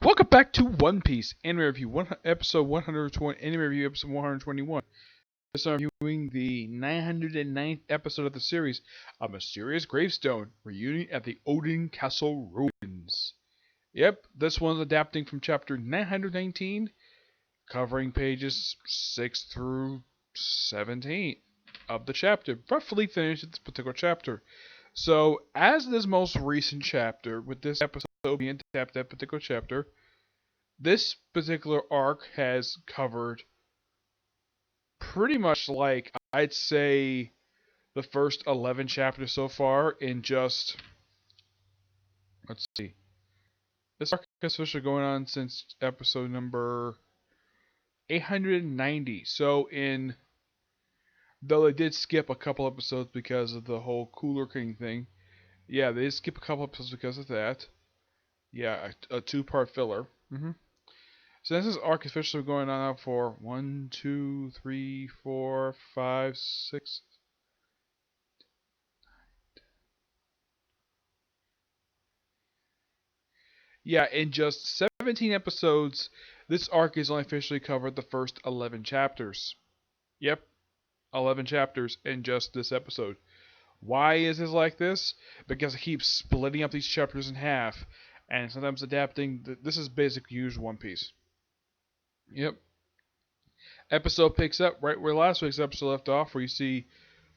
Welcome back to One Piece Anime Review, episode 120, Anime Review episode 121. This I'm reviewing the 909th episode of the series, A Mysterious Gravestone, Reunion at the Oden Castle Ruins. Yep, this one's adapting from chapter 919, covering pages 6 through 17 of the chapter. Roughly finished this particular chapter. So, as this most recent chapter, with this episode being tapped that particular chapter, this particular arc has covered pretty much like I'd say the first 11 chapters so far in just, let's see, this arc has officially going on since episode number 890. So though they did skip a couple episodes because of the whole Cooler King thing. Yeah, they did skip a couple episodes because of that. Yeah, a two-part filler. So this is arc officially going on now for 1, 2, 3, 4, 5, 6. Yeah, in just 17 episodes, this arc has only officially covered the first 11 chapters. Yep, 11 chapters in just this episode. Why is it like this? Because it keeps splitting up these chapters in half, and sometimes adapting. This is basically used One Piece. Yep. Episode picks up right where last week's episode left off, where you see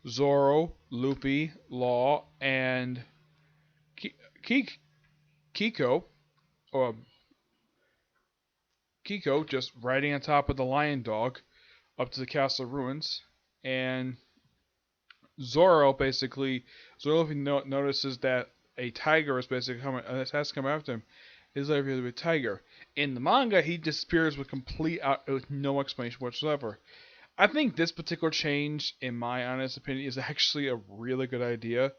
Zoro, Luffy, Law, and Kiko, or Kiko, just riding on top of the lion dog up to the castle ruins, and Zoro notices that a tiger is basically coming, has to come after him. His life is a tiger. In the manga, he disappears with no explanation whatsoever. I think this particular change, in my honest opinion, is actually a really good idea,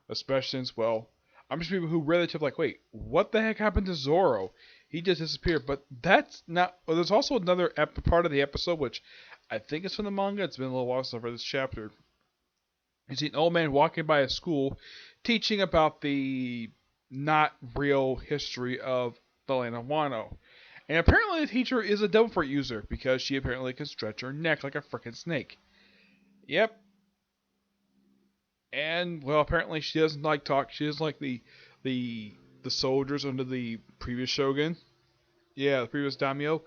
especially since, well, I'm just people who really took like, wait, what the heck happened to Zoro? He just disappeared. But that's not. Well, there's also another part of the episode which I think is from the manga. It's been a little while since I've read this chapter. You see an old man walking by a school, teaching about the not real history of the land of Wano. And apparently the teacher is a devil fruit user because she apparently can stretch her neck like a frickin' snake. Yep. And well, apparently she doesn't like talk. She doesn't like the soldiers under the previous shogun. Yeah, the previous daimyo.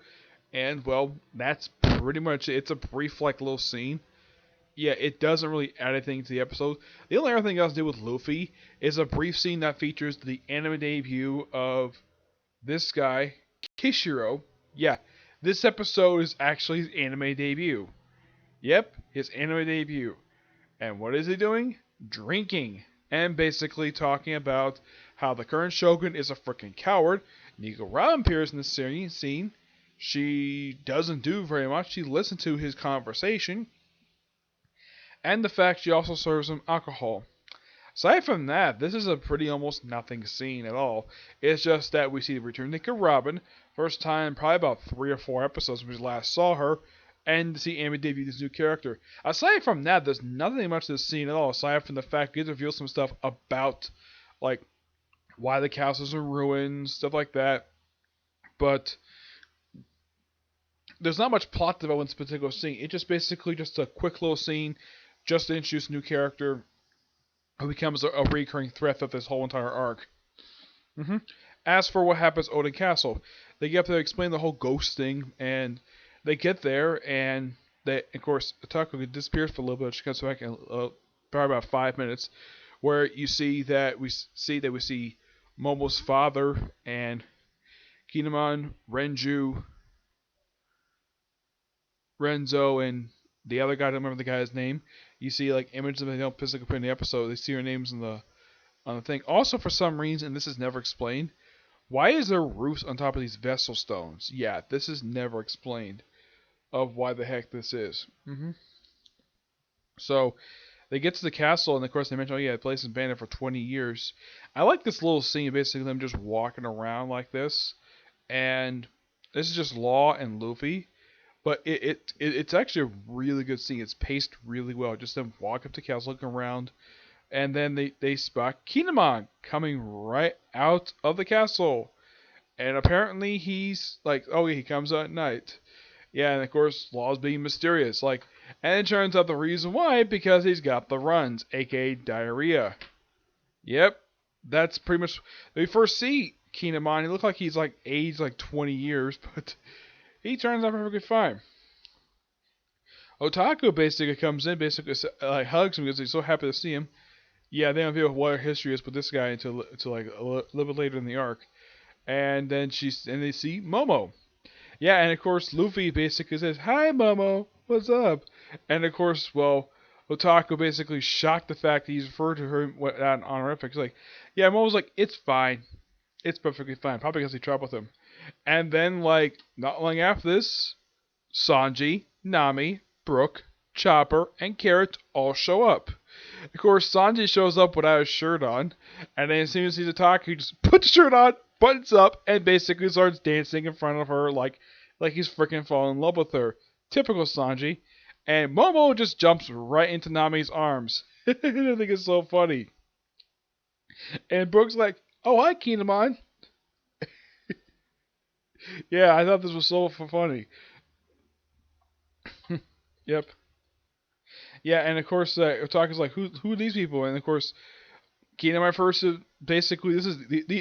And well, that's pretty much it. It's a brief like little scene. Yeah, it doesn't really add anything to the episode. The only other thing else to do with Luffy is a brief scene that features the anime debut of this guy, Kishiro. Yeah, this episode is actually his anime debut. Yep, his anime debut. And what is he doing? Drinking. And basically talking about how the current shogun is a freaking coward. Nico Robin appears in this scene. She doesn't do very much. She listens to his conversation. And the fact she also serves him alcohol. Aside from that, this is a pretty almost nothing scene at all. It's just that we see the return of Nico Robin, first time in probably about 3 or 4 episodes when we last saw her, and to see Amy debut this new character. Aside from that, there's nothing much to the scene at all, aside from the fact it reveals some stuff about, like, why the castles are ruined, stuff like that. But there's not much plot development in this particular scene. It's just basically just a quick little scene, just to introduce a new character who becomes a recurring threat of this whole entire arc. As for what happens at Oden Castle, they get up there to explain the whole ghost thing, and they get there, and of course, Taco disappears for a little bit. She comes back in probably about 5 minutes, where we see Momo's father and Kinemon, Renzo, and the other guy. I don't remember the guy's name. You see like images of them, they don't physically appear in the episode. They see their names on the thing. Also, for some reason, and this is never explained, why is there roofs on top of these vessel stones? Yeah, this is never explained of why the heck this is. So they get to the castle, and of course they mention, oh yeah, the place has been abandoned for 20 years. I like this little scene, basically them just walking around like this, and this is just Law and Luffy. But it's actually a really good scene. It's paced really well. Just them walk up to the castle, looking around, and then they spot Kinemon coming right out of the castle. And apparently he's like, oh, he comes out at night. Yeah, and of course, Law's being mysterious. Like, and it turns out the reason why, because he's got the runs, aka diarrhea. Yep, that's pretty much. We first see Kinemon. He looks like he's like aged like 20 years, but he turns out perfectly fine. Otaku basically comes in, basically like hugs him because he's so happy to see him. Yeah, they don't reveal what her history is with this guy until like a little bit later in the arc. And then they see Momo. Yeah, and of course Luffy basically says, "Hi, Momo, what's up?" And of course, well, Otaku basically shocked the fact that he's referred to her on honorific. He's like, "Yeah," Momo's like, "It's fine, it's perfectly fine." Probably because he traveled with him. And then like not long after this, Sanji, Nami, Brook, Chopper, and Carrot all show up. Of course, Sanji shows up without his shirt on, and then as soon as he's attacking, he just puts the shirt on, buttons up, and basically starts dancing in front of her like he's freaking falling in love with her. Typical Sanji. And Momo just jumps right into Nami's arms. I think it's so funny. And Brook's like, "Oh, hi, Kinemon." Yeah, I thought this was so funny. Yep. Yeah, and of course, Otaku's like, who are these people? And of course, Kinemon first, basically,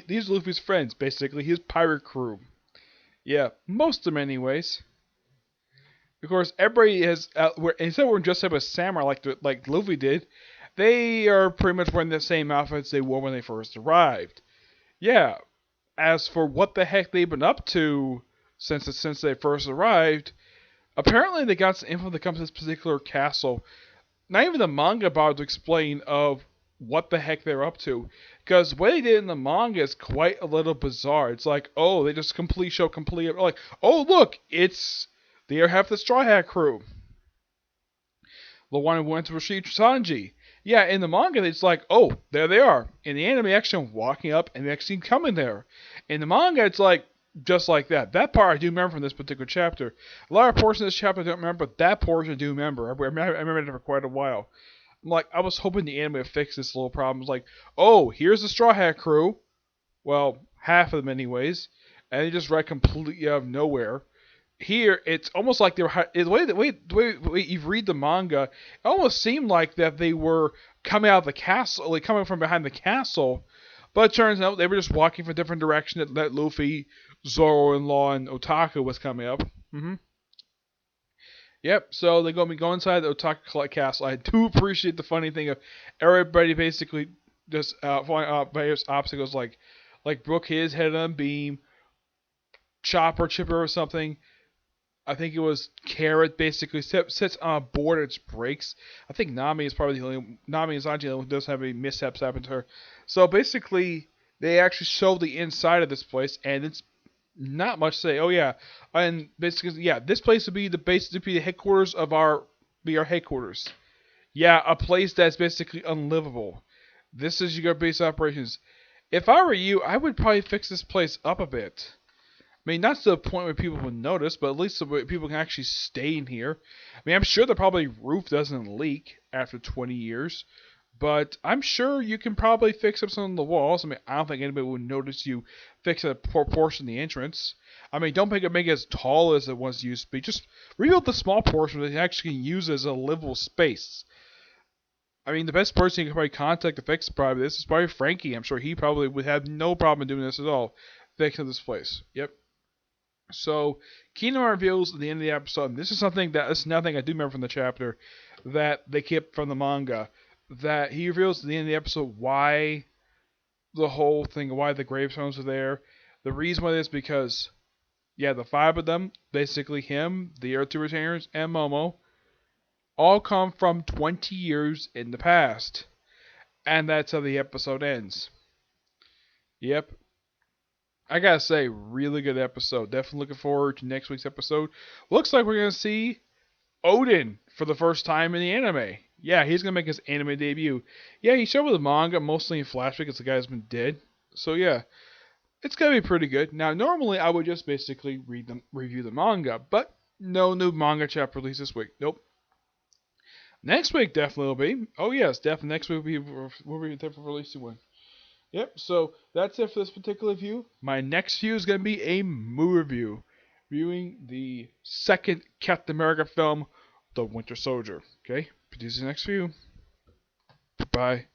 these are Luffy's friends, basically, his pirate crew. Yeah, most of them, anyways. Of course, everybody has, instead of wearing dressed up as samurai like Luffy did, they are pretty much wearing the same outfits they wore when they first arrived. Yeah, as for what the heck they've been up to since they first arrived, apparently they got some info that comes to this particular castle. Not even the manga bothered to explain of what the heck they're up to. Because what they did in the manga is quite a little bizarre. It's like, oh, they just complete, like, oh, look, they are half the Straw Hat crew. The one who went to receive Sanji. Yeah, in the manga, it's like, oh, there they are. In the anime, actually walking up and actually coming there. In the manga, it's like, just like that. That part I do remember from this particular chapter. A lot of portions of this chapter I don't remember, but that portion I do remember. I remember it for quite a while. Like, I was hoping the anime would fix this little problem. It's like, oh, here's the Straw Hat crew. Well, half of them anyways. And they just right completely out of nowhere. Here, it's almost like they were, the way you read the manga, it almost seemed like that they were coming out of the castle, like coming from behind the castle. But it turns out they were just walking from a different direction that Luffy, Zoro, and Law, and Otaku was coming up. Yep, so they're going to go inside the Otaku Castle. I do appreciate the funny thing of everybody basically just falling out various obstacles, like Brook his head on beam, Chopper, Chipper, or something. I think it was Carrot basically sits on a board and it breaks. I think Nami is probably Nami is Sanji who does have any mishaps happen to her. So basically, they actually show the inside of this place, and it's not much to say. Oh yeah, and basically, yeah, this place would be the headquarters of our headquarters. Yeah, a place that's basically unlivable. This is your base operations. If I were you, I would probably fix this place up a bit. I mean, not to the point where people would notice, but at least so people can actually stay in here. I mean, I'm sure the probably roof doesn't leak after 20 years, but I'm sure you can probably fix up some of the walls. I mean, I don't think anybody would notice you fix a portion of the entrance. I mean, don't make it as tall as it once used to be. Just rebuild the small portion that you actually can use as a livable space. I mean, the best person you can probably contact to fix probably this is probably Frankie. I'm sure he probably would have no problem doing this at all, fixing this place. Yep. So, Kino reveals at the end of the episode, and this is nothing I do remember from the chapter that they kept from the manga, that he reveals at the end of the episode why why the gravestones are there. The reason why is because, yeah, the five of them, basically him, the other two retainers, and Momo, all come from 20 years in the past. And that's how the episode ends. Yep. I gotta say, really good episode. Definitely looking forward to next week's episode. Looks like we're gonna see Oden for the first time in the anime. Yeah, he's gonna make his anime debut. Yeah, he showed with the manga, mostly in flashback because the guy's been dead. So yeah, it's gonna be pretty good. Now, normally I would just basically review the manga, but no new manga chapter released this week. Nope. Next week definitely will be. Oh yes, definitely next week we'll be definitely releasing one. Yep, so that's it for this particular review. My next view is going to be a movie review, reviewing the second Captain America film, The Winter Soldier. Okay, produce the next view. Bye.